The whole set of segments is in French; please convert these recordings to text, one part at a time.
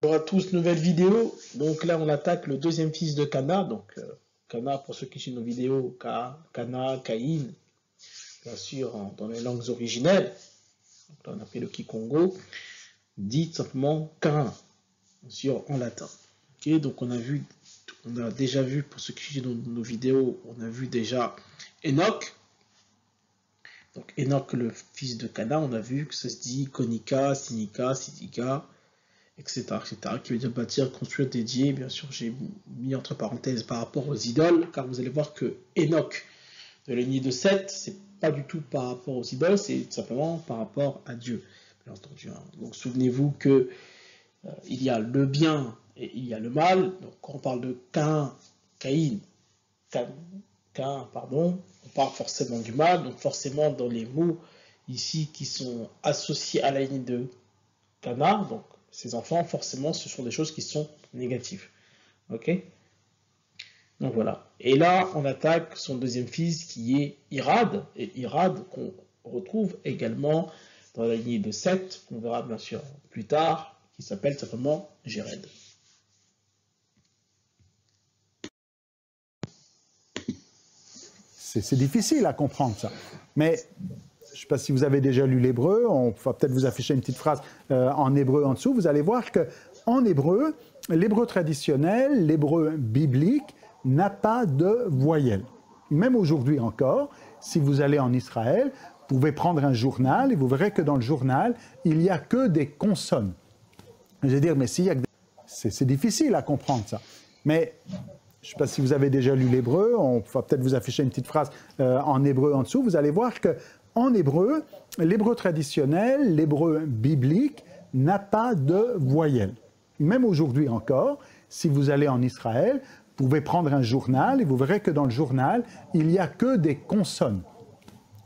Bonjour à tous, nouvelle vidéo. Donc là, on attaque le deuxième fils de Cana. Donc, Cana, pour ceux qui suivent nos vidéos, Cana, Caïn, bien sûr, dans les langues originelles. Donc là, on a pris le Kikongo, dit simplement Cain, bien sûr, en latin. Ok, donc on a déjà vu, pour ceux qui suivent nos vidéos, on a vu déjà Enoch. Donc Enoch, le fils de Cana, on a vu que ça se dit Konika, Sinika, Sidika, etc., qui veut dire bâtir, construire, dédier. Bien sûr, j'ai mis entre parenthèses par rapport aux idoles, car vous allez voir que Enoch, de la lignée de Seth, c'est pas du tout par rapport aux idoles, c'est simplement par rapport à Dieu, bien entendu. Hein. Donc souvenez-vous que il y a le bien et il y a le mal. Donc quand on parle de Caïn, pardon, on parle forcément du mal. Donc forcément dans les mots ici qui sont associés à la ligne de Cana, donc ces enfants, forcément, ce sont des choses qui sont négatives. Ok? Donc voilà. Et là, on attaque son deuxième fils qui est Irad, et Irad qu'on retrouve également dans la lignée de Seth, qu'on verra bien sûr plus tard, qui s'appelle simplement Jéred. C'est difficile à comprendre ça. Mais je ne sais pas si vous avez déjà lu l'hébreu, on va peut-être vous afficher une petite phrase en hébreu en dessous. Vous allez voir qu'en hébreu, l'hébreu traditionnel, l'hébreu biblique, n'a pas de voyelle. Même aujourd'hui encore, si vous allez en Israël, vous pouvez prendre un journal et vous verrez que dans le journal, il n'y a que des consonnes. Je veux dire, mais s'il y a que des... C'est difficile à comprendre ça. Mais je ne sais pas si vous avez déjà lu l'hébreu, on va peut-être vous afficher une petite phrase en hébreu en dessous. Vous allez voir qu'en hébreu, l'hébreu traditionnel, l'hébreu biblique, n'a pas de voyelle. Même aujourd'hui encore, si vous allez en Israël, vous pouvez prendre un journal et vous verrez que dans le journal, il n'y a que des consonnes.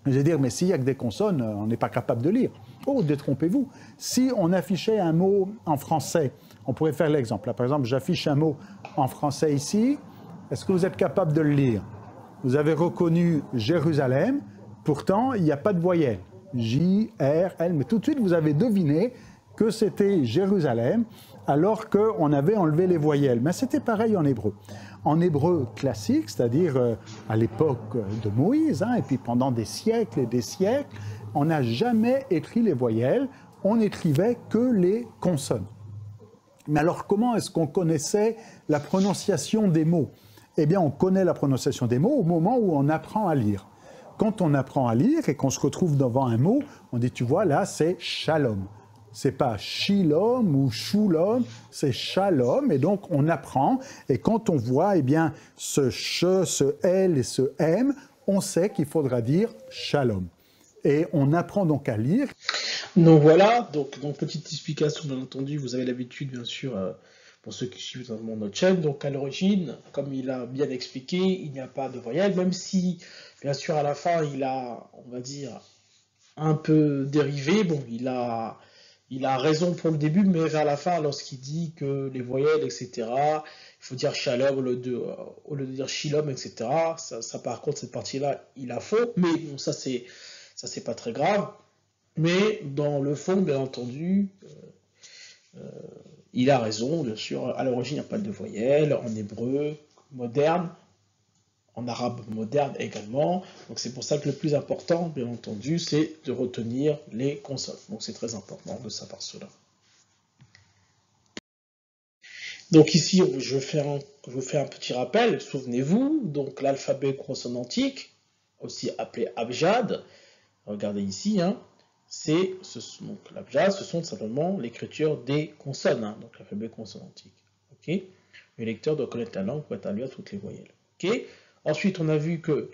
Je veux dire, mais s'il n'y a que des consonnes, on n'est pas capable de lire. Oh, détrompez-vous. Si on affichait un mot en français, on pourrait faire l'exemple. Là, par exemple, j'affiche un mot en français ici. Est-ce que vous êtes capable de le lire? Vous avez reconnu Jérusalem, pourtant, il n'y a pas de voyelle. J-R-L, mais tout de suite, vous avez deviné que c'était Jérusalem, alors qu'on avait enlevé les voyelles. Mais c'était pareil en hébreu. En hébreu classique, c'est-à-dire à l'époque de Moïse, et puis pendant des siècles et des siècles, on n'a jamais écrit les voyelles, on n'écrivait que les consonnes. Mais alors, comment est-ce qu'on connaissait la prononciation des mots? Eh bien, on connaît la prononciation des mots au moment où on apprend à lire. Quand on apprend à lire et qu'on se retrouve devant un mot, on dit, tu vois, là, c'est shalom. C'est pas shilom ou shulom, c'est shalom. Et donc, on apprend. Et quand on voit, eh bien, ce ch, ce l et ce m, on sait qu'il faudra dire shalom. Et on apprend donc à lire. Donc voilà, donc petite explication, bien entendu, vous avez l'habitude, bien sûr, pour ceux qui suivent notre chaîne. Donc à l'origine, comme il a bien expliqué, il n'y a pas de voyelle, même si, bien sûr, à la fin, il a, on va dire, un peu dérivé. Bon, il a raison pour le début, mais vers la fin, lorsqu'il dit que les voyelles, etc., il faut dire shalom au lieu de dire shilom, etc., ça par contre, cette partie-là, il a faux, mais bon, ça c'est pas très grave. Mais dans le fond, bien entendu, il a raison, bien sûr. À l'origine, il n'y a pas de voyelle, en hébreu moderne, en arabe moderne également. Donc c'est pour ça que le plus important, bien entendu, c'est de retenir les consonnes. Donc c'est très important de savoir cela. Donc ici, je fais un petit rappel. Souvenez-vous, donc l'alphabet consonantique, aussi appelé abjad, regardez ici, donc l'abjad, ce sont simplement l'écriture des consonnes, donc l'alphabet consonantique. Okay, le lecteur doit connaître la langue pour établir toutes les voyelles. Okay. Ensuite, on a vu que,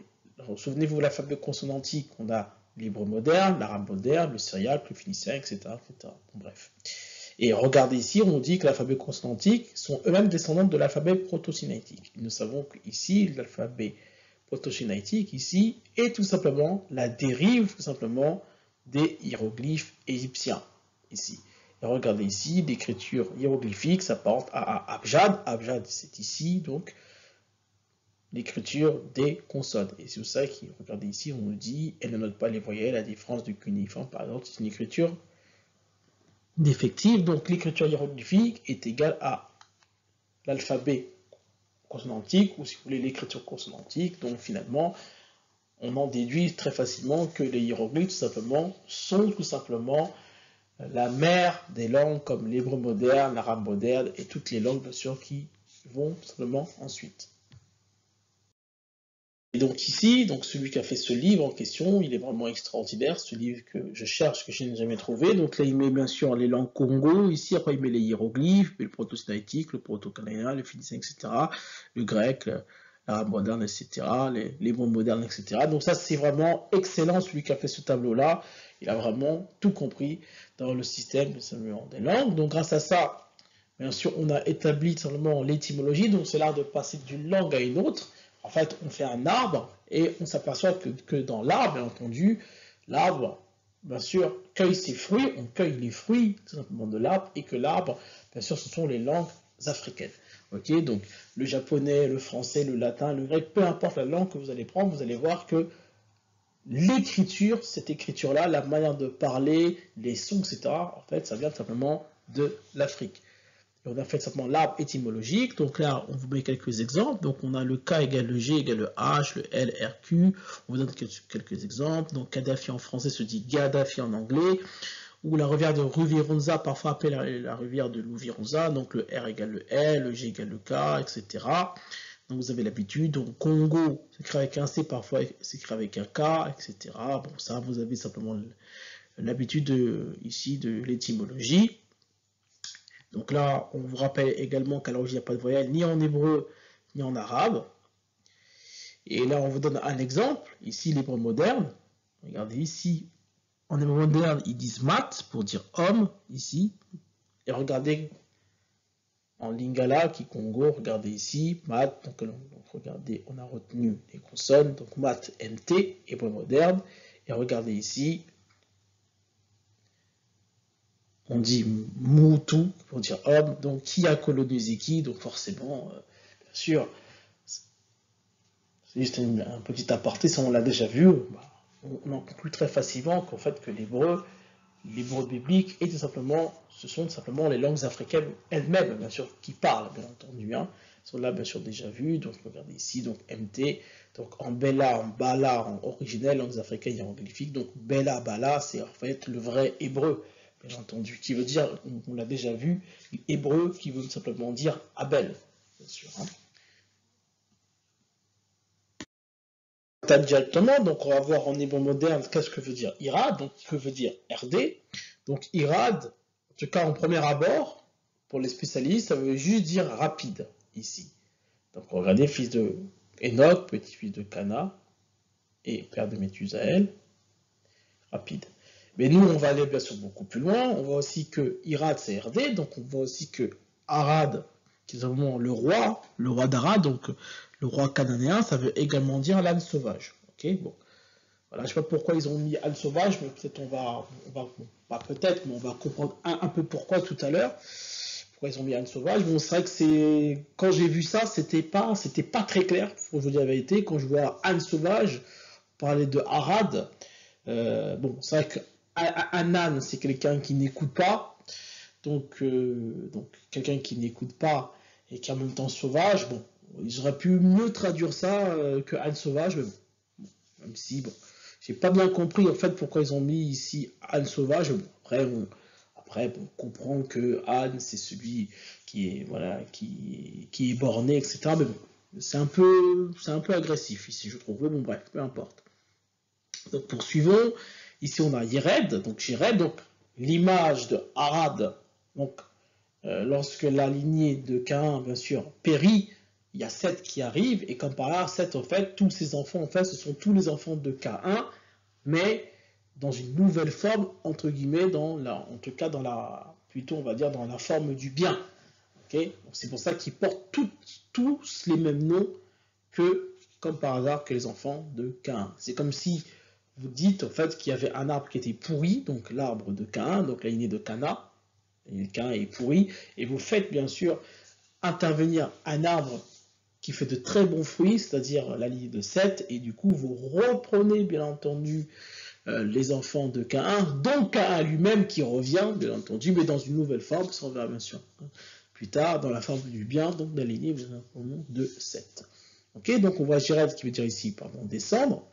souvenez-vous, l'alphabet consonantique, on a l'hébreu moderne, l'arabe moderne, le syriaque, le phénicien, etc. etc. Bon, bref. Et regardez ici, on dit que l'alphabet consonantique sont eux-mêmes descendants de l'alphabet proto-sinaïtique. Nous savons qu'ici, l'alphabet proto-sinaïtique, ici, est tout simplement la dérive, tout simplement, des hiéroglyphes égyptiens, ici. Et regardez ici, l'écriture hiéroglyphique s'apparente à Abjad. Abjad, c'est ici, donc, l'écriture des consonnes. Et c'est pour ça que, regardez ici, on nous dit, elle ne note pas les voyelles, à la différence du cuneiforme, par exemple, c'est une écriture défective. Donc l'écriture hiéroglyphique est égale à l'alphabet consonantique, ou si vous voulez l'écriture consonantique. Donc finalement, on en déduit très facilement que les hiéroglyphes sont tout simplement la mère des langues comme l'hébreu moderne, l'arabe moderne et toutes les langues bien sûr qui vont simplement ensuite. Et donc ici, donc celui qui a fait ce livre en question, il est vraiment extraordinaire, ce livre que je cherche, que je n'ai jamais trouvé. Donc là, il met bien sûr les langues Congo, ici, après il met les hiéroglyphes, le proto-sinaïtique, le proto-cananéen, le phénicien, etc., le grec, l'arabe moderne, etc., l'hébreu moderne, etc. Donc ça, c'est vraiment excellent, celui qui a fait ce tableau-là. Il a vraiment tout compris dans le système des langues. Donc grâce à ça, bien sûr, on a établi simplement l'étymologie, donc c'est l'art de passer d'une langue à une autre. En fait, on fait un arbre et on s'aperçoit que dans l'arbre, bien entendu, l'arbre, bien sûr, cueille ses fruits, on cueille les fruits tout simplement de l'arbre et que l'arbre, bien sûr, ce sont les langues africaines. Ok, donc le japonais, le français, le latin, le grec, peu importe la langue que vous allez prendre, vous allez voir que l'écriture, cette écriture-là, la manière de parler, les sons, etc., en fait, ça vient simplement de l'Afrique. On a fait simplement l'arbre étymologique. Donc là, on vous met quelques exemples. Donc on a le K égale le G égale le H, le L, R, Q. On vous donne quelques exemples. Donc Kadhafi en français se dit Gaddafi en anglais. Ou la rivière de Ruvironza, parfois appelée la rivière de Louvironza. Donc le R égale le L, le G égale le K, etc. Donc vous avez l'habitude. Donc Congo s'écrit avec un C, parfois s'écrit avec un K, etc. Bon, ça, vous avez simplement l'habitude ici de l'étymologie. Donc là, on vous rappelle également qu'à l'origine, il n'y a pas de voyelle ni en hébreu ni en arabe. Et là, on vous donne un exemple. Ici, l'hébreu moderne. Regardez ici, en hébreu moderne, ils disent mat pour dire homme, ici. Et regardez, en lingala, qui Congo, regardez ici, mat. Donc regardez, on a retenu les consonnes. Donc mat, mt, hébreu moderne. Et regardez ici, on dit Moutou pour dire homme, donc qui a colonisé qui, donc forcément, bien sûr, c'est juste un petit aparté, ça on l'a déjà vu, on en conclut très facilement qu'en fait que l'hébreu biblique, et tout simplement, ce sont tout simplement les langues africaines elles-mêmes, bien sûr, qui parlent, bien entendu, hein. Sont là bien sûr déjà vus, donc regardez ici, donc MT, donc en Bella, en Bala, en originel, langues africaines hiéroglyphiques, donc Bella, Bala, c'est en fait le vrai hébreu, bien entendu, qui veut dire, on l'a déjà vu, hébreu qui veut simplement dire Abel, bien sûr. Hein. Directement, donc on va voir en hébreu moderne qu'est-ce que veut dire Irad, donc que veut dire RD. Donc Irad, en tout cas en premier abord, pour les spécialistes, ça veut juste dire rapide, ici. Donc regardez, fils de Enoch, petit-fils de Cana, et père de Méthusaël, rapide. Mais nous, on va aller bien sûr beaucoup plus loin. On voit aussi que Irad, c'est RD, donc on voit aussi que Arad, qui est vraiment le roi d'Arad, donc le roi cananéen, ça veut également dire l'âne sauvage. Ok, bon. Voilà, je ne sais pas pourquoi ils ont mis âne sauvage, mais peut-être on va comprendre un peu pourquoi tout à l'heure. Pourquoi ils ont mis âne sauvage. Bon, c'est vrai que quand j'ai vu ça, c'était pas très clair, pour vous dire la vérité. Quand je vois âne sauvage, parler de Arad, bon, c'est vrai qu'un âne, c'est quelqu'un qui n'écoute pas. Donc quelqu'un qui n'écoute pas et qui est en même temps sauvage, bon, ils auraient pu mieux traduire ça que âne sauvage, mais bon, même si, bon, j'ai pas bien compris en fait pourquoi ils ont mis ici âne sauvage. Bon, après, on comprend que âne c'est celui qui est voilà qui est borné, etc. Mais bon, c'est un peu agressif ici, je trouve. Mais bon, bref, peu importe. Donc poursuivons. Ici on a Yered, donc l'image de Arad. Donc lorsque la lignée de Caïn, bien sûr, périt, il y a Seth qui arrive, et comme par là, Seth, en fait, tous ses enfants, en fait, ce sont tous les enfants de Caïn, mais dans une nouvelle forme, entre guillemets, en tout cas, plutôt, on va dire, dans la forme du bien. Okay, c'est pour ça qu'ils portent tous les mêmes noms comme par hasard, que les enfants de Caïn. C'est comme si vous dites, en fait, qu'il y avait un arbre qui était pourri, donc l'arbre de Caïn, donc la lignée de Cana, et Caïn est pourri, et vous faites, bien sûr, intervenir un arbre qui fait de très bons fruits, c'est-à-dire la lignée de Seth, et du coup vous reprenez bien entendu les enfants de Caïn, dont Caïn lui-même qui revient, bien entendu, mais dans une nouvelle forme, parce qu'on verra bien sûr plus tard, dans la forme du bien, donc dans la lignée de Seth. Ok, donc on voit Jéred qui veut dire ici, pardon, descendre.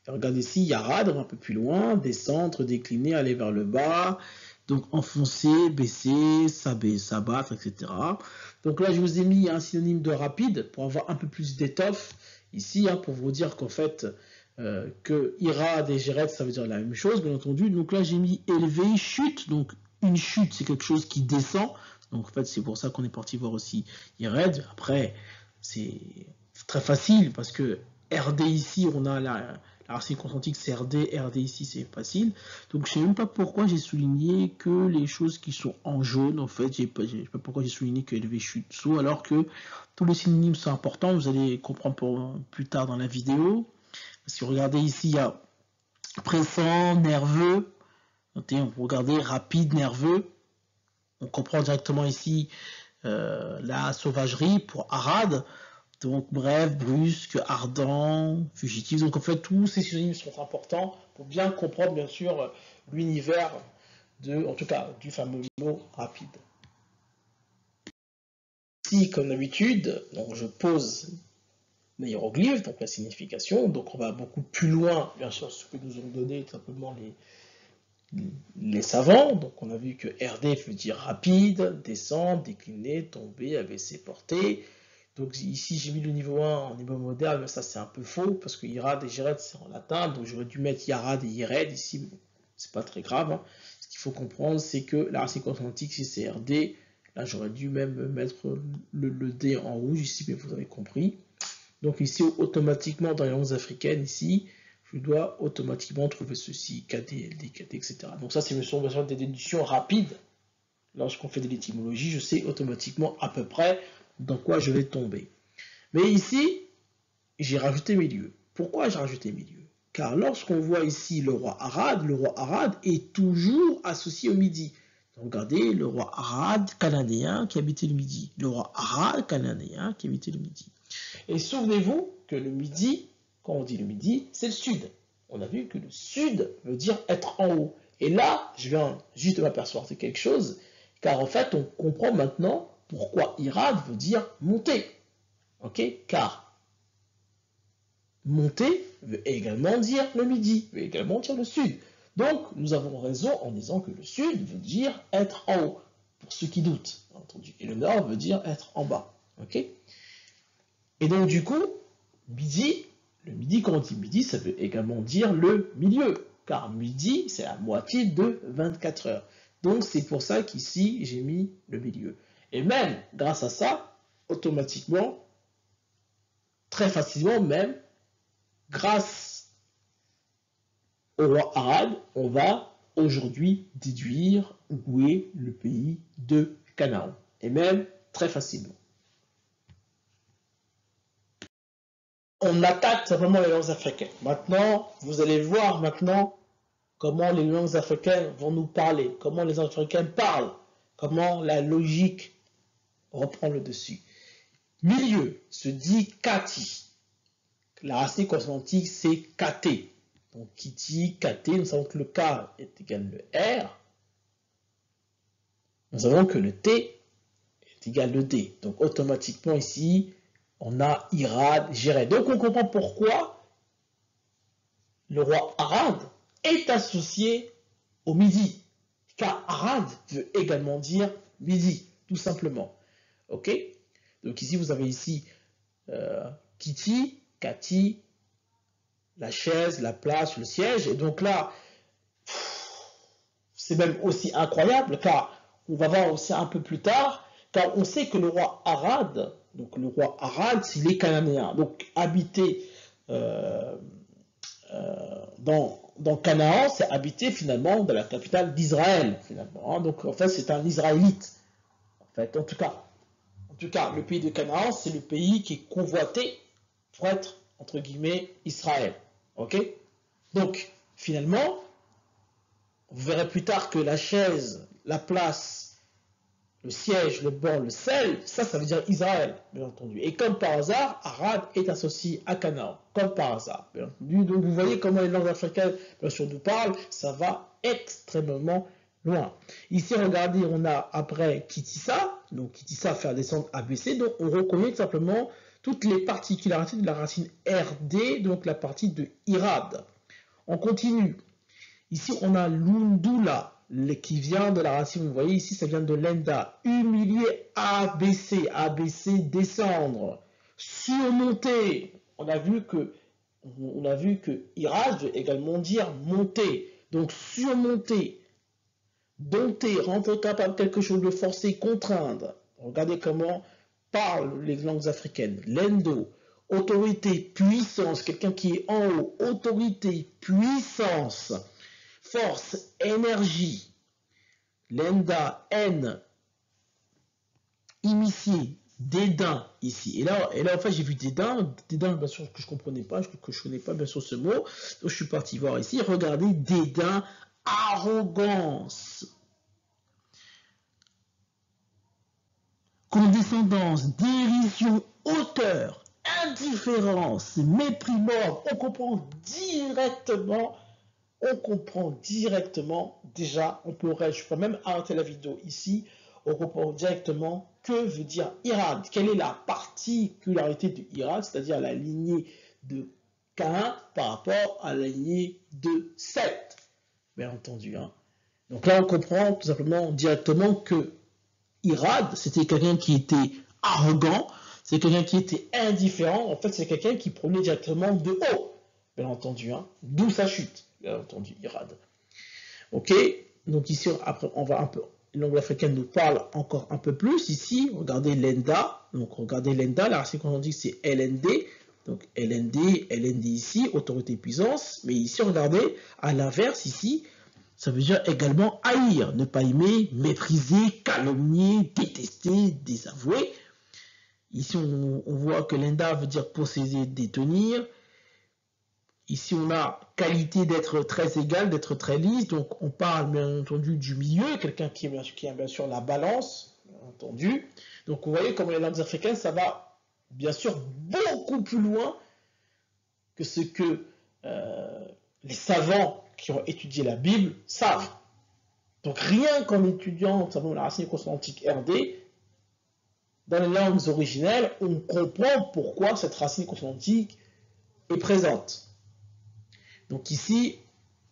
Et regardez ici, Yarad, un peu plus loin, descendre, décliner, aller vers le bas, donc enfoncer, baisser, s'abattre, etc. Donc là, je vous ai mis un synonyme de rapide pour avoir un peu plus d'étoffe ici, pour vous dire qu'en fait, que Irad et Jéred, ça veut dire la même chose, bien entendu. Donc là, j'ai mis élevé, chute. Donc une chute, c'est quelque chose qui descend. Donc en fait, c'est pour ça qu'on est parti voir aussi Ired. Après, c'est très facile parce que RD ici, on a la racine concentrique, c'est RD, RD ici, c'est facile. Donc je ne sais même pas pourquoi j'ai souligné que les choses qui sont en jaune, en fait, je ne sais pas pourquoi j'ai souligné que élevé, chute, saut, alors que tous les synonymes sont importants. Vous allez comprendre plus tard dans la vidéo. Si vous regardez ici, il y a pressant, nerveux. Vous regardez rapide, nerveux. On comprend directement ici la sauvagerie pour Arad. Donc bref, brusque, ardent, fugitif. Donc en fait, tous ces synonymes sont importants pour bien comprendre, bien sûr, l'univers en tout cas, du fameux mot rapide. Ici, comme d'habitude, donc je pose l'hiéroglyphe, donc la signification. Donc on va beaucoup plus loin, bien sûr, ce que nous ont donné simplement les savants. Donc on a vu que RD veut dire rapide, descendre, décliner, tomber, abaisser, porter. Donc ici j'ai mis le niveau 1 en niveau moderne, mais ça c'est un peu faux, parce que Irad et Jéred c'est en latin, donc j'aurais dû mettre Yarad et Yered ici, mais c'est pas très grave. Ce qu'il faut comprendre, c'est que la racine quantique, si c'est RD, là j'aurais dû même mettre le D en rouge ici, mais vous avez compris. Donc ici, automatiquement, dans les langues africaines, ici, je dois automatiquement trouver ceci, KD, LD, KD, etc. Donc ça, c'est besoin des déductions rapides. Lorsqu'on fait de l'étymologie, je sais automatiquement à peu près dans quoi je vais tomber. Mais ici, j'ai rajouté milieu. Pourquoi j'ai rajouté milieu? Car lorsqu'on voit ici le roi Arad est toujours associé au Midi. Donc regardez, le roi Arad cananéen qui habitait le Midi. Le roi Arad cananéen qui habitait le Midi. Et souvenez-vous que le Midi, quand on dit le Midi, c'est le sud. On a vu que le sud veut dire être en haut. Et là, je viens juste de m'apercevoir de quelque chose, car en fait, on comprend maintenant pourquoi Irad veut dire monter. Ok? Car monter veut également dire le Midi, veut également dire le sud. Donc, nous avons raison en disant que le sud veut dire être en haut, pour ceux qui doutent, bien entendu. Et le nord veut dire être en bas. Ok? Et donc, du coup, midi, le midi, quand on dit midi, ça veut également dire le milieu, car midi, c'est la moitié de 24 heures. Donc, c'est pour ça qu'ici, j'ai mis le milieu. Et même, grâce à ça, automatiquement, très facilement même, grâce au roi arabe, on va aujourd'hui déduire où est le pays de Canaan. Et même, très facilement. On attaque simplement les langues africaines. Maintenant, vous allez voir maintenant comment les langues africaines vont nous parler, comment les Africains parlent, comment la logique reprend le dessus. Milieu se dit kati. La racine consonantique, c'est katé. Donc, qui dit katé, nous savons que le K est égal le R. Nous savons que le T est égal le D. Donc, automatiquement, ici, on a Irad, Jéred. Donc, on comprend pourquoi le roi Arad est associé au Midi. Car Arad veut également dire Midi, tout simplement. Ok? Donc, ici, vous avez ici Kiti, Kati, la chaise, la place, le siège. Et donc là, c'est même aussi incroyable, car on va voir aussi un peu plus tard, car on sait que le roi Arad, donc le roi Arad, il est cananéen, donc habiter dans Canaan, c'est habiter finalement dans la capitale d'Israël, finalement. Hein. Donc en fait, c'est un Israélite. En tout cas, le pays de Canaan, c'est le pays qui est convoité pour être, entre guillemets, Israël. Ok? Donc, finalement, vous verrez plus tard que la chaise, la place le siège, le banc, le sel, ça veut dire Israël, bien entendu. Et comme par hasard, Arad est associé à Canaan, comme par hasard, bien entendu. Donc vous voyez comment les langues africaines, bien sûr, nous parlent, ça va extrêmement loin. Ici, regardez, on a après Kitissa, donc Kitissa faire descendre ABC, donc on reconnaît tout simplement toutes les particularités de la racine RD, donc la partie de Irad. On continue. Ici, on a Lundula, qui vient de la racine, vous voyez ici, ça vient de Lenda. Humilier, ABC, ABC, descendre. Surmonter. On a vu que Irad veut également dire monter. Donc, surmonter. Dompter, rendre capable quelque chose de forcer, contraindre. Regardez comment parlent les langues africaines. Lendo, autorité, puissance, quelqu'un qui est en haut. Autorité, puissance. Force, énergie, lenda, haine, initié, dédain ici. Et là en fait, j'ai vu dédain, bien sûr que je comprenais pas, que je connais pas bien sûr ce mot. Donc je suis parti voir ici. Regardez, dédain, arrogance, condescendance, dérision, hauteur, indifférence, mépris, mort. On comprend directement, déjà, je peux même arrêter la vidéo ici, on comprend directement que veut dire Irad. Quelle est la particularité de Irad, c'est-à-dire la lignée de Caïn par rapport à la lignée de Seth, bien entendu. Hein. Donc là, on comprend tout simplement directement que Irad, c'était quelqu'un qui était arrogant, c'est quelqu'un qui était indifférent, en fait, c'est quelqu'un qui prenait directement de haut, bien entendu, hein, d'où sa chute. Bien entendu, Irad. Ok, donc ici, après, on va un peu, la langue africaine nous parle encore un peu plus. Ici, regardez Lenda, donc regardez Lenda, la racine qu'on dit c'est LND, donc LND ici, autorité puissance, mais ici, regardez, à l'inverse, ici, ça veut dire également haïr, ne pas aimer, mépriser, calomnier, détester, désavouer. Ici, on voit que Lenda veut dire posséder, détenir. Ici, on a qualité d'être très égal, d'être très lisse. Donc, on parle bien entendu du milieu, quelqu'un qui a bien sûr la balance, bien entendu. Donc, vous voyez comme les langues africaines, ça va bien sûr beaucoup plus loin que ce que les savants qui ont étudié la Bible savent. Donc, rien qu'en étudiant notamment la racine consonantique RD, dans les langues originelles, on comprend pourquoi cette racine consonantique est présente. Donc ici,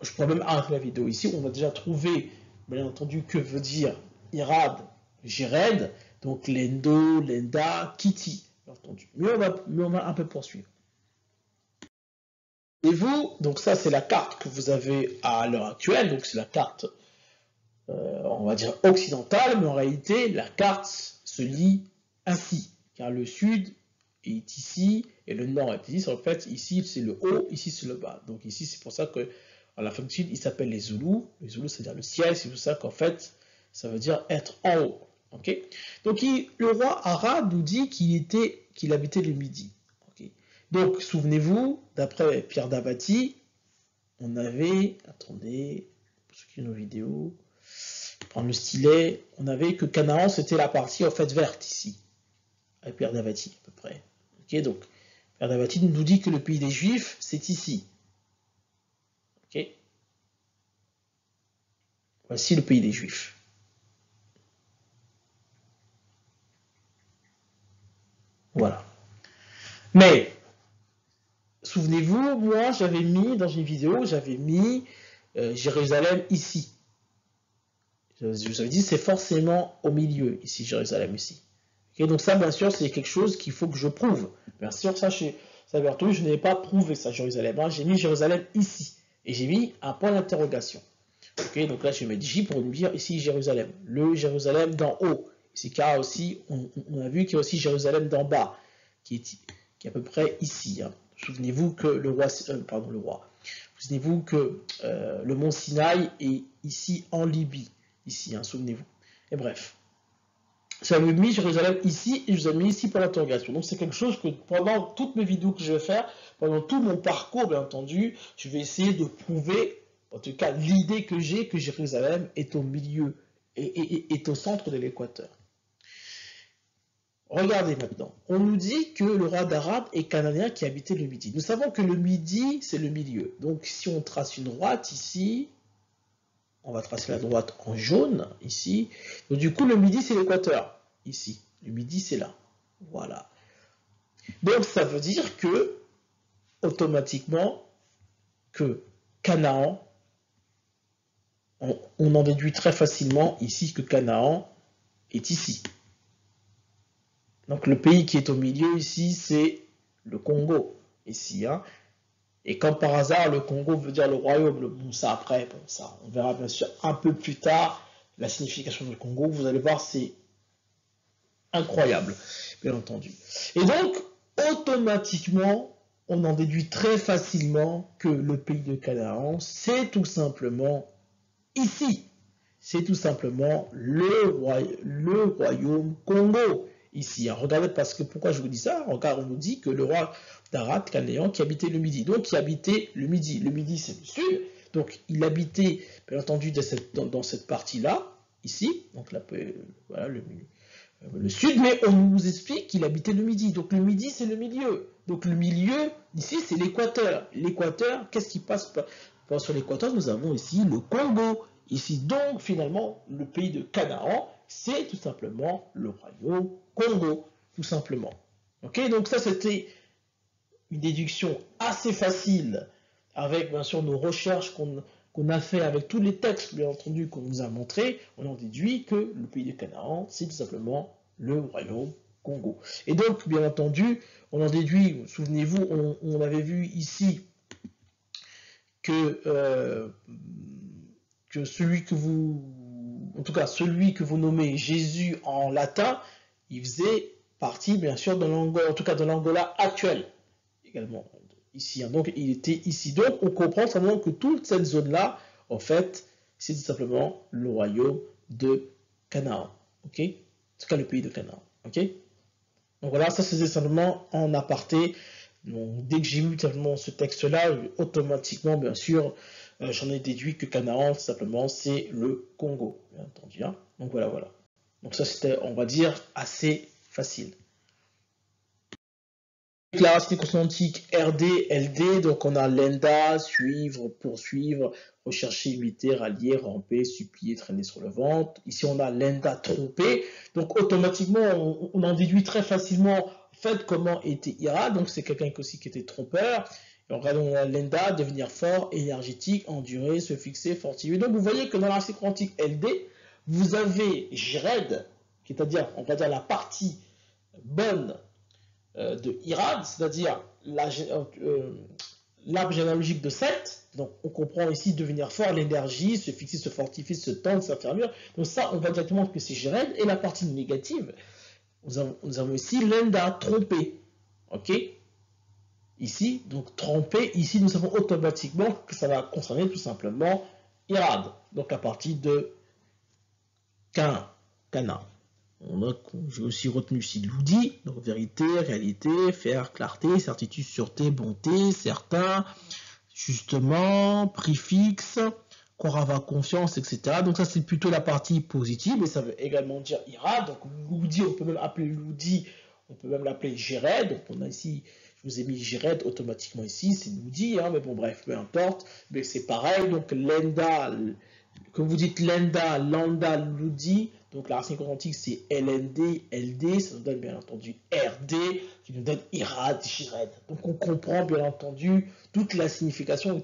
je pourrais même arrêter la vidéo ici, on va déjà trouver, bien entendu, que veut dire Irad, Jéred, donc Lendo, Lenda, Kitty, bien entendu. Mais on va un peu poursuivre. Et vous, donc ça c'est la carte que vous avez à l'heure actuelle, donc c'est la carte, on va dire occidentale, mais en réalité, la carte se lit ainsi, car le sud est ici, et le nord est ici. En fait, ici c'est le haut, ici c'est le bas. Donc ici, c'est pour ça que en Afrique du Sud, il s'appelle les Zoulous. Les Zoulous, c'est-à-dire le ciel, c'est pour ça qu'en fait, ça veut dire être en haut. Okay. Donc le roi Arad nous dit qu'il habitait le Midi. Okay. Donc souvenez-vous, d'après Pierre Davati, on avait, attendez, pour ceux qui ont nos vidéos, prendre le stylet, on avait que Canaan, c'était la partie en fait verte ici, avec Pierre Davati à peu près. Okay, donc, Pierre Davati nous dit que le pays des Juifs, c'est ici. Ok. Voici le pays des Juifs. Voilà. Mais, souvenez-vous, moi, j'avais mis, dans une vidéo, j'avais mis Jérusalem ici. Je vous avais dit, c'est forcément au milieu, ici, Jérusalem, ici. Okay, donc ça, bien sûr, c'est quelque chose qu'il faut que je prouve. Bien sûr, ça, je n'ai pas prouvé ça, Jérusalem. Hein. J'ai mis Jérusalem ici. Et j'ai mis un point d'interrogation. Okay, donc là, je vais mettre J pour me dire ici Jérusalem. Le Jérusalem d'en haut. Ici, car aussi, on a vu qu'il y a aussi Jérusalem d'en bas, qui est à peu près ici. Hein. Souvenez-vous que Souvenez-vous que le mont Sinaï est ici en Libye. Ici, hein, souvenez-vous. Et bref. J'avais mis Jérusalem ici et je vous ai mis ici pour l'interrogation. Donc c'est quelque chose que pendant toutes mes vidéos que je vais faire, pendant tout mon parcours bien entendu, je vais essayer de prouver, en tout cas l'idée que j'ai, que Jérusalem est au milieu, est au centre de l'équateur. regardez maintenant. On nous dit que le roi d'Arabe est cananéen qui habitait le Midi. Nous savons que le Midi, c'est le milieu. Donc, si on trace une droite ici, on va tracer la droite en jaune, ici. Donc, du coup, le Midi, c'est l'équateur, ici. Le Midi, c'est là. Voilà. Donc, ça veut dire que, automatiquement, que Canaan, on en déduit très facilement ici que Canaan est ici. Donc le pays qui est au milieu ici, c'est le Congo, ici. Hein. Et comme par hasard, le Congo veut dire le royaume. Bon, ça après, bon, ça, on verra bien sûr un peu plus tard la signification du Congo. Vous allez voir, c'est incroyable, bien entendu. Et donc, automatiquement, on en déduit très facilement que le pays de Canaan, c'est tout simplement ici. C'est tout simplement le royaume Congo. Ici, hein. Regardez, parce que pourquoi je vous dis ça? Regarde, on nous dit que le roi d'Arad, cananéen, qui habitait le Midi. Donc, qui habitait le Midi. Le Midi, c'est le sud. Donc, il habitait, bien entendu, dans cette partie-là, ici. Donc, là, voilà, le sud, mais on nous explique qu'il habitait le Midi. Donc, le Midi, c'est le milieu. Donc, le milieu, ici, c'est l'équateur. L'équateur, qu'est-ce qui passe sur l'équateur? Nous avons ici le Congo. Ici, donc, finalement, le pays de Canaan, c'est tout simplement le royaume Congo, tout simplement. Ok, donc ça, c'était une déduction assez facile avec, bien sûr, nos recherches qu'on a fait avec tous les textes, bien entendu, qu'on nous a montrés. On en déduit que le pays de Canaan, c'est tout simplement le royaume Congo. Et donc, bien entendu, on en déduit, souvenez-vous, on avait vu ici que celui que vous nommez Jésus en latin, il faisait partie, bien sûr, de l'Angola, en tout cas de l'Angola actuelle, également, ici. Hein. Donc, il était ici. Donc, on comprend simplement que toute cette zone-là, en fait, c'est tout simplement le royaume de Canaan. Ok? En tout cas, le pays de Canaan. Ok? Donc voilà, ça c'est simplement en aparté. Donc, dès que j'ai vu ce texte-là, automatiquement, bien sûr, j'en ai déduit que Canaan, tout simplement, c'est le Congo, bien entendu. Hein. Donc voilà, voilà. Donc ça, c'était, on va dire, assez facile. La racine consonantique RD, LD, donc on a lenda, suivre, poursuivre, rechercher, imiter, rallier, ramper, supplier, traîner sur le ventre. Ici, on a lenda, tromper. Donc automatiquement, on en déduit très facilement, en fait, comment était Ira. Donc c'est quelqu'un aussi qui était trompeur. Et on regarde, on a lenda, devenir fort, énergétique, endurer, se fixer, fortifier. Donc vous voyez que dans la racine quantique LD, vous avez Jred, c'est-à-dire, on va dire la partie bonne de Irad, c'est-à-dire l'arbre généalogique de 7. Donc on comprend ici devenir fort, l'énergie, se fixer, se fortifier, se tendre, s'affermir. Donc ça, on voit directement que c'est Jred. Et la partie négative, nous avons ici lenda, tromper. Ok? Ici, donc tromper, ici nous savons automatiquement que ça va concerner tout simplement Irad. Donc la partie de Cana. J'ai aussi retenu ici l'oudi, donc vérité, réalité, faire, clarté, certitude, sûreté, bonté, certain, justement, préfixe, croire avoir confiance, etc. Donc ça c'est plutôt la partie positive, et ça veut également dire ira. Donc l'oudi, on peut même appeler l'oudi, on peut même l'appeler Jéred. Donc on a ici, je vous ai mis Jéred automatiquement ici, c'est l'oudi, hein, mais bon bref, peu importe. Mais c'est pareil, donc lenda, que vous dites lenda, lambda, l'oudi. Donc la racine quantique c'est LND, LD, ça nous donne bien entendu RD, qui nous donne Irad, Jired. Donc on comprend bien entendu toute la signification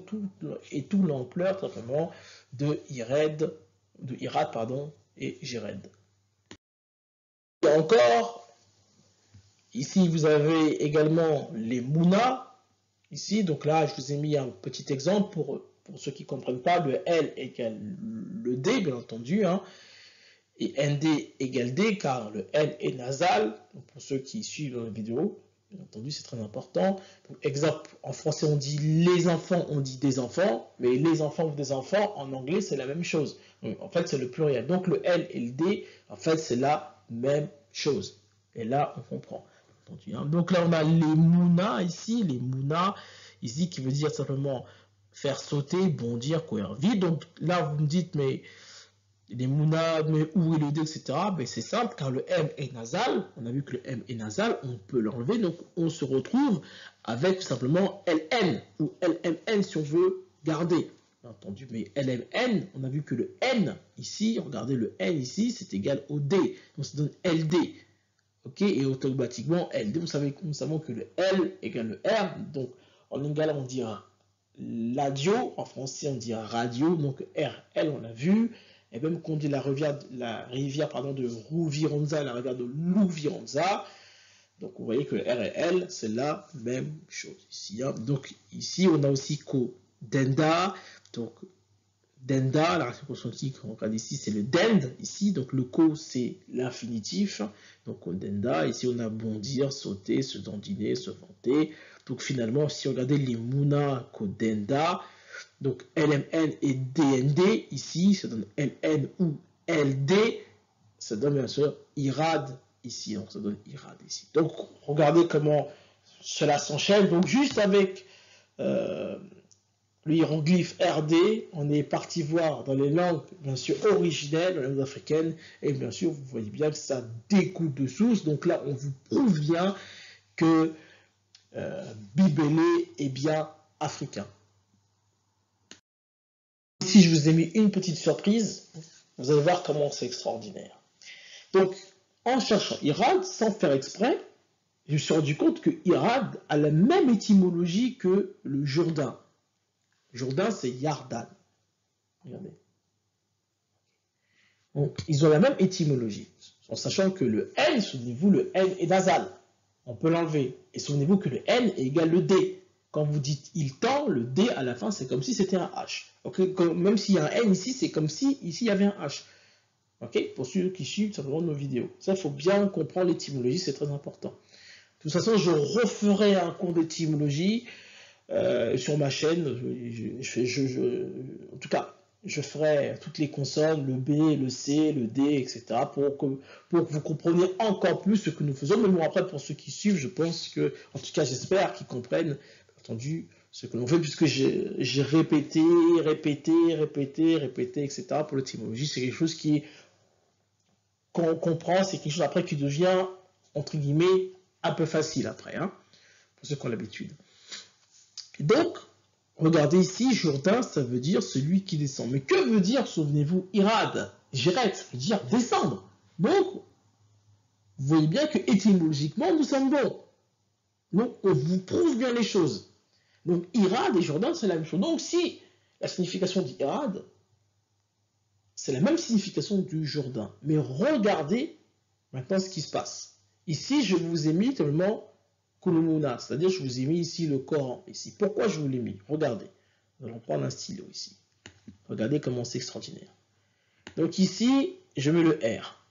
et toute l'ampleur simplement de Irad, et Jired. Et encore, ici vous avez également les Mouna, ici, donc là je vous ai mis un petit exemple pour ceux qui ne comprennent pas, le L égale le D, bien entendu, hein. Et ND égale D, car le L est nasal. Donc pour ceux qui suivent la vidéo, bien entendu, c'est très important. Donc, exemple, en français, on dit les enfants, on dit des enfants, mais les enfants ou des enfants, en anglais, c'est la même chose. Donc, en fait, c'est le pluriel. Donc, le L et le D, en fait, c'est la même chose. Et là, on comprend. Donc là, on a les Mouna ici, qui veut dire simplement faire sauter, bondir, courir vite. Donc là, vous me dites, mais les Mouna, mais où est le D, etc. Ben c'est simple, car le M est nasal. On a vu que le M est nasal, on peut l'enlever. Donc, on se retrouve avec tout simplement LN ou LMN si on veut garder. Bien entendu, mais LMN, on a vu que le N ici, regardez le N ici, c'est égal au D. Donc, ça donne LD. Ok, et automatiquement LD, nous savons que le L égale le R. Donc, en lingala, on dira l'adio. En français, on dira radio. Donc, RL, on l'a vu. Et même qu'on dit la rivière de Rouvironza, la rivière de Louvironza. Donc, vous voyez que le R et L, c'est la même chose ici. Hein. Donc, ici, on a aussi Ko-Denda. Donc, Denda, la racine consonantique qu'on regarde ici, c'est le dend, ici. Donc, le Ko, c'est l'infinitif. Donc, Ko-Denda. Ici, on a bondir, sauter, se dandiner, se vanter. Donc, finalement, si on regardait les Mouna Ko-Denda, donc LMN et DND, ici, ça donne LN ou LD, ça donne bien sûr IRAD ici, donc ça donne IRAD ici. Donc regardez comment cela s'enchaîne. Donc juste avec le hiéroglyphe RD, on est parti voir dans les langues bien sûr originelles, dans les langues africaines, et bien sûr vous voyez bien que ça découle de source. Donc là on vous prouve bien que Bibélé est bien africain. Ici, je vous ai mis une petite surprise. Vous allez voir comment c'est extraordinaire. Donc, en cherchant Irad, sans faire exprès, je me suis rendu compte que Irad a la même étymologie que le Jourdain. Jourdain, c'est Yardan. Regardez. Donc, ils ont la même étymologie. En sachant que le N, souvenez-vous, le N est nasal. On peut l'enlever. Et souvenez-vous que le N est égal au D. Quand vous dites il tend, le D à la fin, c'est comme si c'était un H. Okay, même s'il y a un N ici, c'est comme si ici il y avait un H. Okay, pour ceux qui suivent simplement nos vidéos. Ça, il faut bien comprendre l'étymologie, c'est très important. De toute façon, je referai un cours d'étymologie sur ma chaîne. En tout cas, je ferai toutes les consonnes, le B, le C, le D, etc. pour que vous compreniez encore plus ce que nous faisons. Mais bon, après, pour ceux qui suivent, je pense que, en tout cas, j'espère qu'ils comprennent entendu ce que l'on fait, puisque j'ai répété, etc. Pour l'étymologie, c'est quelque chose qu'on comprend, c'est quelque chose après qui devient, entre guillemets, un peu facile après, hein, pour ceux qui ont l'habitude. Donc, regardez ici, Jourdain, ça veut dire celui qui descend. Mais que veut dire, souvenez-vous, Irad, Jiret, ça veut dire descendre. Donc, vous voyez bien que étymologiquement, nous sommes bons. Donc, on vous prouve bien les choses. Donc, Irad et Jourdain, c'est la même chose. Donc, si la signification d'Irad, c'est la même signification du Jourdain. Mais regardez maintenant ce qui se passe. Ici, je vous ai mis tellement Kulumuna, c'est-à-dire je vous ai mis ici le Coran. Ici. Pourquoi je vous l'ai mis? Regardez. Nous allons prendre un stylo ici. Regardez comment c'est extraordinaire. Donc ici, je mets le R.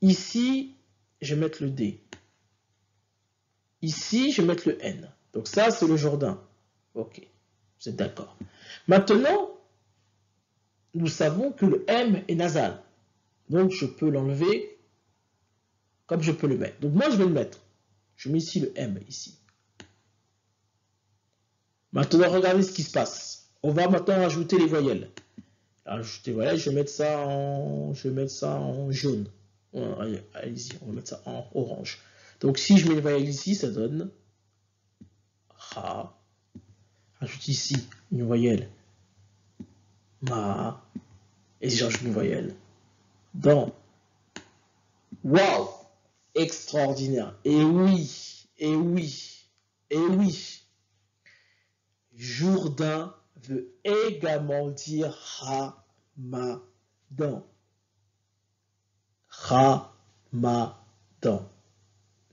Ici, je vais mettre le D. Ici, je vais mettre le N. Donc ça, c'est le Jourdain. Ok, vous êtes d'accord. Maintenant, nous savons que le M est nasal. Donc je peux l'enlever comme je peux le mettre. Donc moi, je vais le mettre. Je mets ici le M, ici. Maintenant, regardez ce qui se passe. On va maintenant rajouter les voyelles. Ajouter les voyelles, je vais mettre ça en jaune. Allez-y, on va mettre ça en orange. Donc si je mets les voyelles ici, ça donne Ra. Ajoute ici une voyelle Ma. Et si j'ajoute une voyelle dans. Waouh! Extraordinaire. Et oui, et oui, et oui. Jourdain veut également dire Ramadan. Ramadan.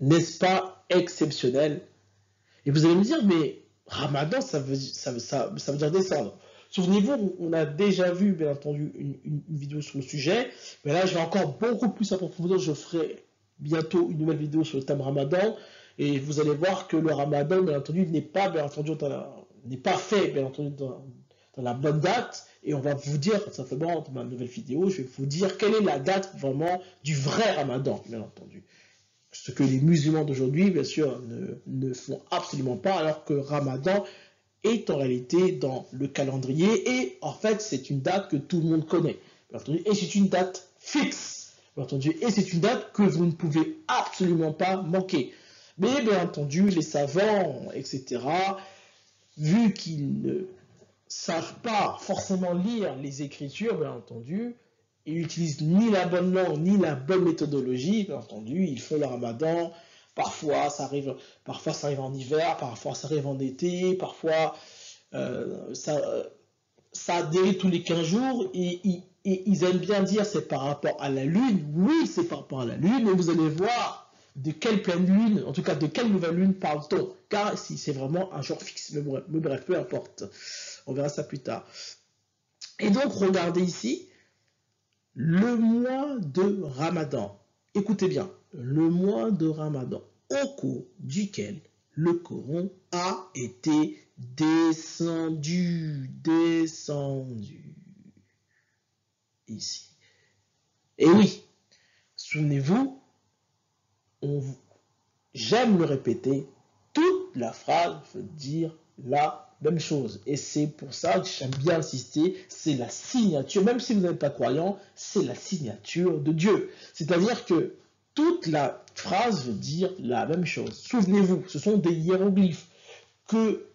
N'est-ce pas exceptionnel? Et vous allez me dire, mais Ramadan, ça veut dire descendre. Souvenez-vous, on a déjà vu, bien entendu, une vidéo sur le sujet, mais là, je vais encore beaucoup plus approfondir. Je ferai bientôt une nouvelle vidéo sur le thème Ramadan, et vous allez voir que le Ramadan, bien entendu, n'est pas fait, bien entendu, dans la bonne date, et on va vous dire, simplement, dans ma nouvelle vidéo, je vais vous dire quelle est la date vraiment du vrai Ramadan, bien entendu. Ce que les musulmans d'aujourd'hui, bien sûr, ne font absolument pas, alors que Ramadan est en réalité dans le calendrier et en fait c'est une date que tout le monde connaît, bien entendu, et c'est une date fixe, bien entendu, et c'est une date que vous ne pouvez absolument pas manquer. Mais bien entendu, les savants, etc., vu qu'ils ne savent pas forcément lire les Écritures, bien entendu, ils n'utilisent ni la bonne langue, ni la bonne méthodologie, bien entendu, ils font le ramadan, parfois ça arrive en hiver, parfois ça arrive en été, parfois ça dérive tous les 15 jours, et ils aiment bien dire c'est par rapport à la lune, oui c'est par rapport à la lune, mais vous allez voir de quelle pleine lune, en tout cas de quelle nouvelle lune parle-t-on, car si c'est vraiment un jour fixe, mais bref, peu importe, on verra ça plus tard. Et donc regardez ici, le mois de Ramadan, écoutez bien, le mois de Ramadan, au cours duquel le Coran a été descendu ici. Et oui, souvenez-vous, j'aime le répéter, toute la phrase veut dire la même chose. Et c'est pour ça que j'aime bien insister, c'est la signature, même si vous n'êtes pas croyant, c'est la signature de Dieu. C'est-à-dire que toute la phrase veut dire la même chose. Souvenez-vous, ce sont des hiéroglyphes. Que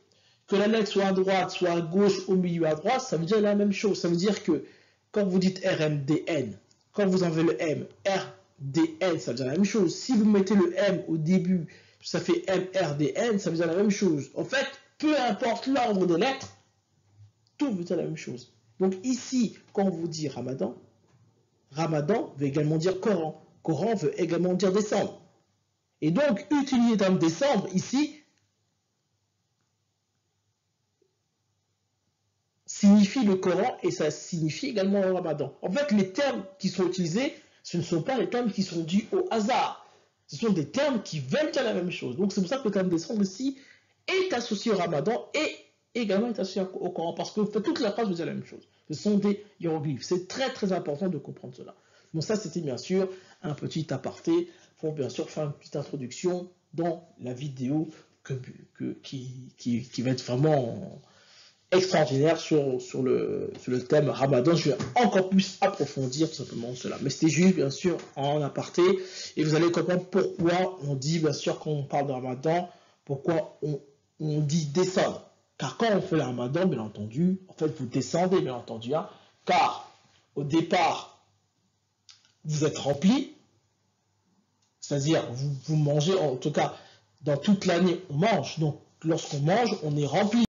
la lettre soit à droite, soit à gauche, au milieu, à droite, ça veut dire la même chose. Ça veut dire que quand vous dites RMDN, quand vous enlevez le M, RDN, ça veut dire la même chose. Si vous mettez le M au début, ça fait MRDN, ça veut dire la même chose. En fait, peu importe l'ordre des lettres, tout veut dire la même chose. Donc ici, quand on vous dit Ramadan, Ramadan veut également dire Coran. Coran veut également dire décembre. Et donc, utiliser le terme décembre ici signifie le Coran et ça signifie également le Ramadan. En fait, les termes qui sont utilisés, ce ne sont pas les termes qui sont dus au hasard. Ce sont des termes qui veulent dire la même chose. Donc, c'est pour ça que le terme décembre ici est associé au Ramadan et également est associé au Coran parce que toute la phrase veut dire la même chose. Ce sont des hiéroglyphes. C'est très très important de comprendre cela. Bon, ça c'était bien sûr un petit aparté pour bien sûr faire une petite introduction dans la vidéo qui va être vraiment extraordinaire sur le thème Ramadan. Je vais encore plus approfondir tout simplement cela. Mais c'était juste bien sûr en aparté et vous allez comprendre pourquoi on dit bien sûr quand on parle de Ramadan, pourquoi on dit descendre. Car quand on fait le Ramadan, bien entendu, en fait vous descendez bien entendu, hein, car au départ vous êtes rempli, c'est-à-dire vous mangez, en tout cas dans toute l'année on mange, donc lorsqu'on mange on est rempli.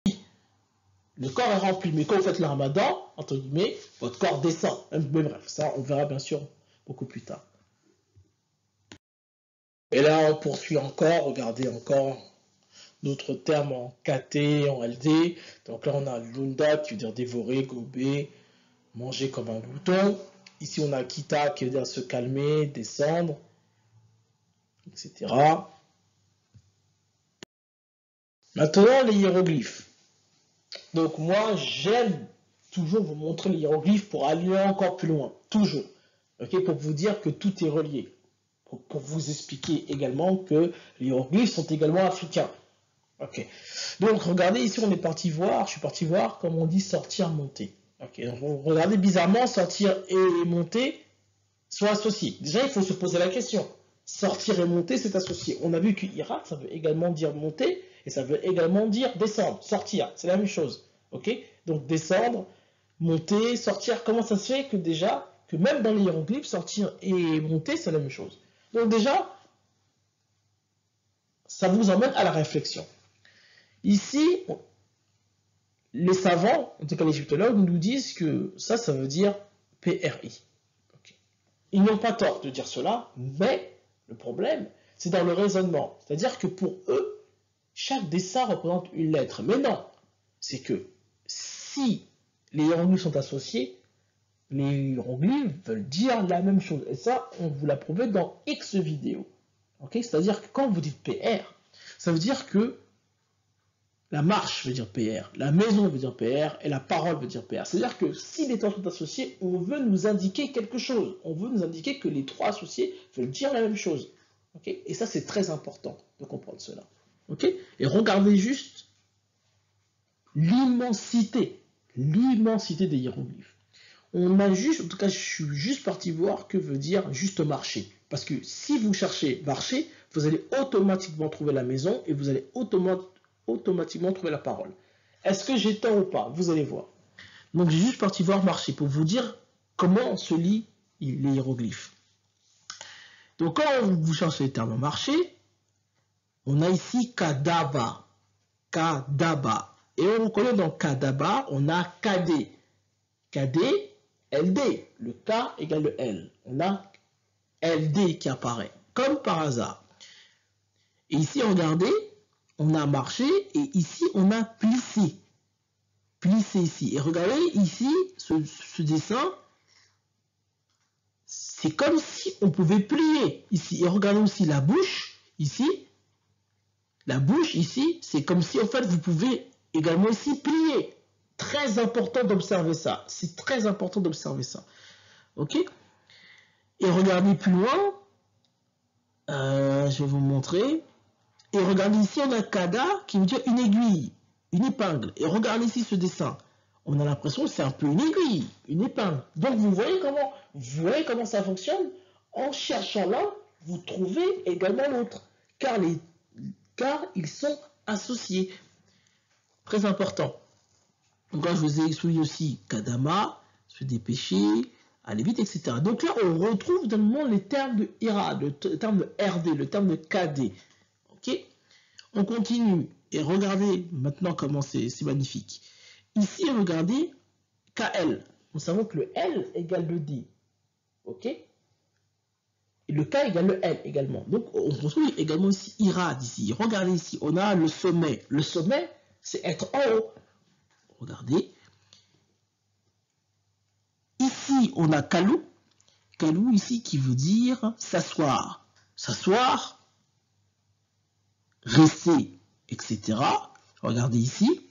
Le corps est rempli, mais quand vous faites le Ramadan, entre guillemets, votre corps descend. Mais bref, ça on verra bien sûr beaucoup plus tard. Et là on poursuit encore, regardez encore d'autres termes en KT, en LD. Donc là on a Lunda qui veut dire dévorer, gober, manger comme un glouton. Ici on a Kita qui veut dire se calmer, descendre, etc. Maintenant les hiéroglyphes. Donc moi j'aime toujours vous montrer les hiéroglyphes pour aller encore plus loin, toujours, okay, pour vous dire que tout est relié, pour vous expliquer également que les hiéroglyphes sont également africains. Ok. Donc regardez ici on est parti voir, je suis parti voir comme on dit sortir, monter. Ok. Donc regardez bizarrement sortir et monter sont associés. Déjà il faut se poser la question. Sortir et monter c'est associé. On a vu que Irak ça veut également dire monter et ça veut également dire descendre, sortir. C'est la même chose. Ok. Donc descendre, monter, sortir. Comment ça se fait que déjà que même dans les hiéroglyphes sortir et monter c'est la même chose. Donc déjà ça vous emmène à la réflexion. Ici, les savants, en tout cas les égyptologues, nous disent que ça veut dire PRI. Okay. Ils n'ont pas tort de dire cela, mais le problème, c'est dans le raisonnement. C'est-à-dire que pour eux, chaque dessin représente une lettre. Mais non, c'est que si les hiéroglyphes sont associés, les hiéroglyphes veulent dire la même chose. Et ça, on vous l'a prouvé dans X vidéos. Okay. C'est-à-dire que quand vous dites PR, ça veut dire que la marche veut dire PR, la maison veut dire PR et la parole veut dire PR. C'est-à-dire que si les temps sont associés, on veut nous indiquer quelque chose. On veut nous indiquer que les trois associés veulent dire la même chose. Okay. Et ça, c'est très important de comprendre cela. Okay. Et regardez juste l'immensité des hiéroglyphes. On a juste, en tout cas, je suis juste parti voir que veut dire juste marcher. Parce que si vous cherchez marcher, vous allez automatiquement trouver la maison et vous allez automatiquement trouver la parole. Est-ce que j'ai tort ou pas? Vous allez voir. Donc, j'ai juste parti voir marcher pour vous dire comment on se lit les hiéroglyphes. Donc, quand vous cherchez le terme marché, on a ici kadaba. Kadaba. Et on reconnaît dans kadaba, on a KD. KD, LD. Le K égale le L. On a LD qui apparaît, comme par hasard. Et ici, regardez, on a marché et ici, on a plissé. Plissé ici. Et regardez ici, ce dessin, c'est comme si on pouvait plier ici. Et regardez aussi la bouche, ici. La bouche, ici, c'est comme si, en fait, vous pouvez également aussi plier. Très important d'observer ça. C'est très important d'observer ça. OK? Et regardez plus loin. Je vais vous montrer. Et regardez ici, on a kada qui veut dire une aiguille, une épingle. Et regardez ici ce dessin. On a l'impression que c'est un peu une aiguille, une épingle. Donc vous voyez comment ça fonctionne. En cherchant l'un, vous trouvez également l'autre. Car ils sont associés. Très important. Donc là, je vous ai expliqué aussi kadama, se dépêcher, aller vite, etc. Donc là, on retrouve dans le monde les termes de IRA, le terme de RD, le terme de KD. Ok? On continue et regardez maintenant comment c'est magnifique. Ici, regardez KL. Nous savons que le L égale le D. Ok? Et le K égale le L également. Donc, on retrouve également ici IRA d'ici. Regardez ici, on a le sommet. Le sommet, c'est être en haut. Regardez. Ici, on a kalou. Kalou ici qui veut dire s'asseoir. S'asseoir, rester, etc. Regardez ici.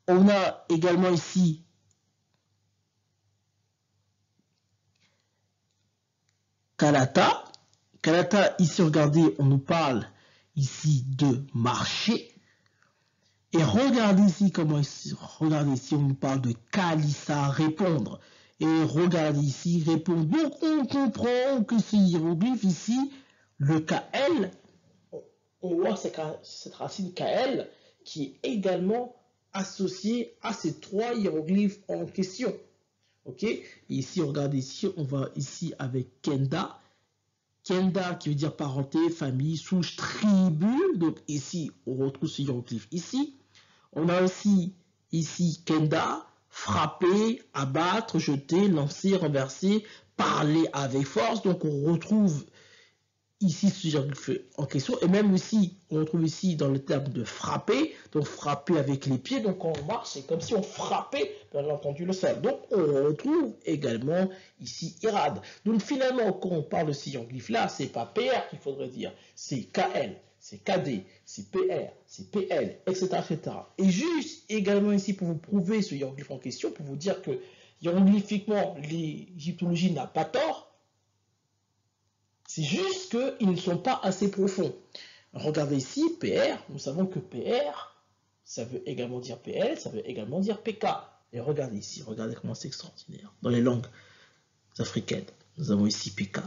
On a également ici kalata. Kalata, ici, regardez, on nous parle ici de marcher. Et regardez ici regardez ici, on nous parle de kalissa, répondre. Et regardez ici, répondre. Donc, on comprend que ce hiéroglyphe ici, le KL, on voit cette racine KL qui est également associée à ces trois hiéroglyphes en question. Ok? Et ici, regardez ici, on va ici avec Kenda. Kenda qui veut dire parenté, famille, souche, tribu. Donc ici, on retrouve ce hiéroglyphe ici. On a aussi ici Kenda, frapper, abattre, jeter, lancer, renverser, parler avec force. Donc on retrouve ici ce hiéroglyphe en question. Et même aussi, on retrouve ici dans le terme de frapper. Donc frapper avec les pieds. Donc quand on marche, c'est comme si on frappait, bien entendu, le sol. Donc on retrouve également ici Irad. Donc finalement, quand on parle de ce hiéroglyphe-là, c'est pas PR qu'il faudrait dire, c'est KL. C'est KD, c'est PR, c'est PL, etc., etc. Et juste également ici pour vous prouver ce hiéroglyphe en question, pour vous dire que hiéroglyphiquement, l'égyptologie n'a pas tort, c'est juste qu'ils ne sont pas assez profonds. Regardez ici, PR, nous savons que PR, ça veut également dire PL, ça veut également dire PK. Et regardez ici, regardez comment c'est extraordinaire. Dans les langues africaines, nous avons ici PK.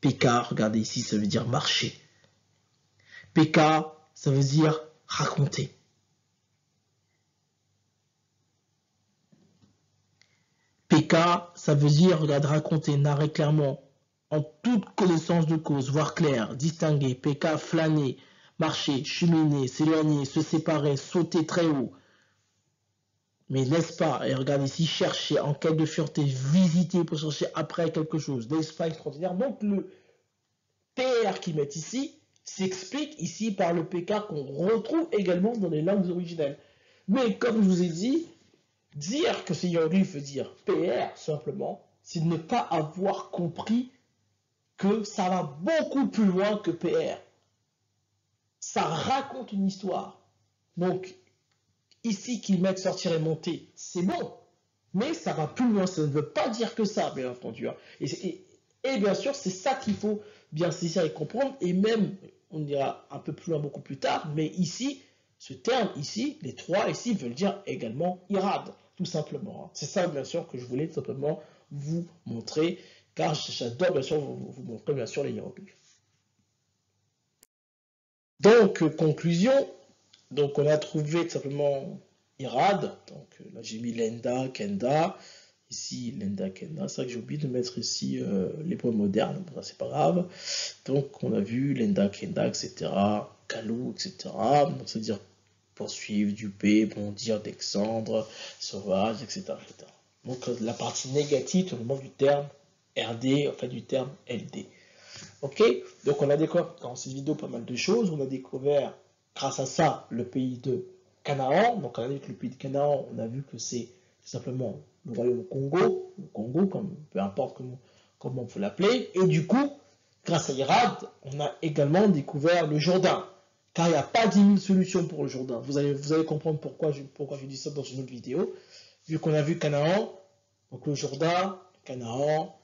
PK, regardez ici, ça veut dire marcher. PK, ça veut dire raconter. PK, ça veut dire, regarde, raconter, narrer clairement, en toute connaissance de cause, voir clair, distinguer. PK, flâner, marcher, cheminer, s'éloigner, se séparer, sauter très haut. Mais n'est-ce pas, et regarde ici, chercher, en quête de sûreté, visiter pour chercher après quelque chose. N'est-ce pas extraordinaire? Donc le PR qu'ils mettent ici, s'explique ici par le PK qu'on retrouve également dans les langues originelles. Mais comme je vous ai dit, dire que ce hiéroglyphe veut dire PR simplement, c'est ne pas avoir compris que ça va beaucoup plus loin que PR. Ça raconte une histoire. Donc, ici qu'ils mettent sortir et monter, c'est bon, mais ça va plus loin. Ça ne veut pas dire que ça, bien entendu. Et bien sûr, c'est ça qu'il faut bien saisir et comprendre, et même on ira un peu plus loin beaucoup plus tard, mais ici, ce terme ici, les 3 ici, veulent dire également Irad, tout simplement. C'est ça, bien sûr, que je voulais tout simplement vous montrer, car j'adore, bien sûr, vous montrer, bien sûr, les hiéroglyphes. Donc, conclusion, donc on a trouvé tout simplement Irad, donc là j'ai mis Lenda, Kenda, ici Lenda, Kenda, c'est vrai que j'ai oublié de mettre ici l'hébreu moderne, ça c'est pas grave, donc on a vu Lenda, Kenda, etc., Kalou, etc., c'est-à-dire poursuivre, duper, bondir, descendre, sauvage, etc., etc. Donc la partie négative tout le monde du terme RD, en fait du terme LD. Ok, donc on a découvert dans cette vidéo pas mal de choses. On a découvert, grâce à ça, le pays de Canaan. Donc on a dit que le pays de Canaan, on a vu que c'est simplement le royaume Congo, comme, peu importe comment on peut l'appeler. Et du coup, grâce à Irad, on a également découvert le Jourdain. Car il n'y a pas 10 000 solutions pour le Jourdain. Vous allez comprendre pourquoi je dis ça dans une autre vidéo. Vu qu'on a vu Canaan, donc le Jourdain, Canaan,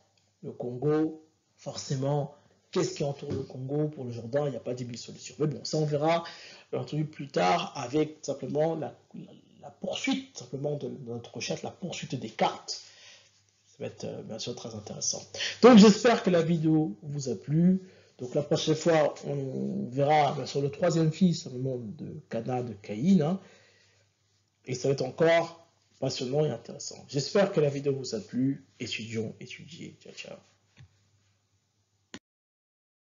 le Congo, forcément, qu'est-ce qui entoure le Congo pour le Jourdain? Il n'y a pas 10 000 solutions. Mais bon, ça on verra entendu plus tard avec simplement la poursuite simplement de notre recherche, la poursuite des cartes. Ça va être bien sûr très intéressant. Donc j'espère que la vidéo vous a plu. Donc la prochaine fois, on verra bien sûr le 3e fils simplement de Cana, de Caïn. Hein, et ça va être encore passionnant et intéressant. J'espère que la vidéo vous a plu. Étudions, étudiez. Ciao, ciao.